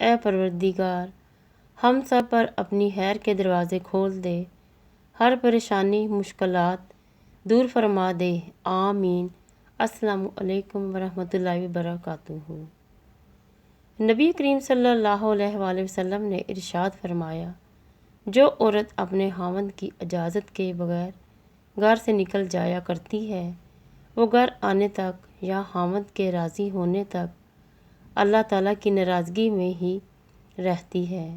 اے پروردگار، ہم سب پر اپنی خیر کے دروازے کھول دے، ہر پریشانی مشکلات دور فرما دے، آمین۔ السلام علیکم ورحمۃ اللہ وبرکاتہ۔ نبی کریم صلی اللہ علیہ وآلہ وسلم نے ارشاد فرمایا، جو عورت اپنے خاوند کی اجازت کے بغیر گھر سے نکل جایا کرتی ہے، وہ گھر آنے تک یا خاوند کے راضی ہونے تک اللہ تعالیٰ کی ناراضگی میں ہی رہتی ہے۔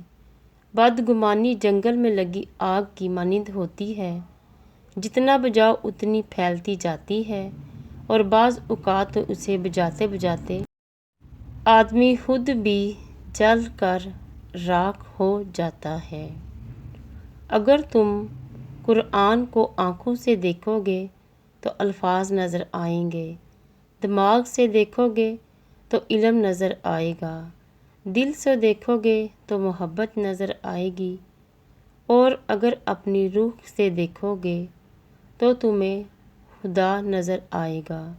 بدگمانی جنگل میں لگی آگ کی مانند ہوتی ہے، جتنا بجھاؤ اتنی پھیلتی جاتی ہے، اور بعض اوقات تو اسے بجھاتے بجھاتے آدمی خود بھی جل کر راکھ ہو جاتا ہے۔ اگر تم قرآن کو آنکھوں سے دیکھو گے تو الفاظ نظر آئیں گے، دماغ سے دیکھو گے تو علم نظر آئے گا، دل سے دیکھو گے تو محبت نظر آئے گی، اور اگر اپنی روح سے دیکھو گے تو تمہیں خدا نظر آئے گا۔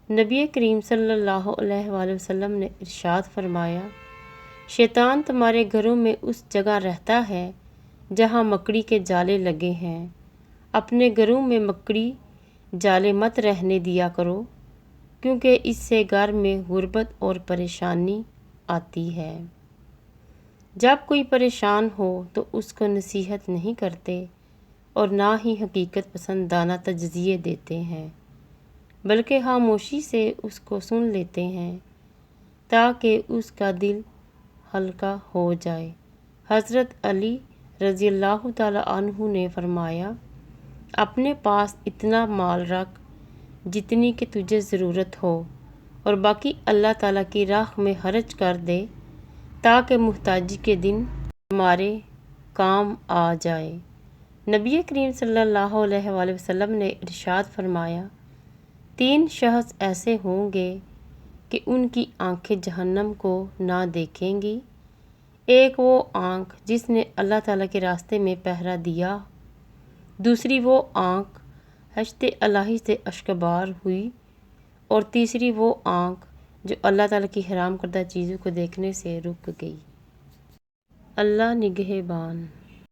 نبی کریم صلی اللہ علیہ وآلہ وسلم نے ارشاد فرمایا، شیطان تمہارے گھروں میں اس جگہ رہتا ہے جہاں مکڑی کے جالے لگے ہیں۔ اپنے گھروں میں مکڑی جالے مت رہنے دیا کرو، کیونکہ اس سے گھر میں غربت اور پریشانی آتی ہے۔ جب کوئی پریشان ہو تو اس کو نصیحت نہیں کرتے اور نہ ہی حقیقت پسندانہ تجزیے دیتے ہیں، بلکہ خاموشی سے اس کو سن لیتے ہیں تاکہ اس کا دل ہلکا ہو جائے۔ حضرت علی رضی اللہ تعالیٰ عنہ نے فرمایا، اپنے پاس اتنا مال رکھ جتنی کہ تجھے ضرورت ہو، اور باقی اللہ تعالیٰ کی راہ میں خرچ کر دے تاکہ محتاجی کے دن ہمارے کام آ جائے۔ نبی کریم صلی اللہ علیہ وآلہ وسلم نے ارشاد فرمایا، 3 شخص ایسے ہوں گے کہ ان کی آنکھیں جہنم کو نہ دیکھیں گی۔ ایک وہ آنکھ جس نے اللہ تعالیٰ کے راستے میں پہرہ دیا، دوسری وہ آنکھ حشت الہی سے اشکبار ہوئی، اور تیسری وہ آنکھ جو اللہ تعالیٰ کی حرام کردہ چیزوں کو دیکھنے سے رک گئی۔ اللہ نگہبان۔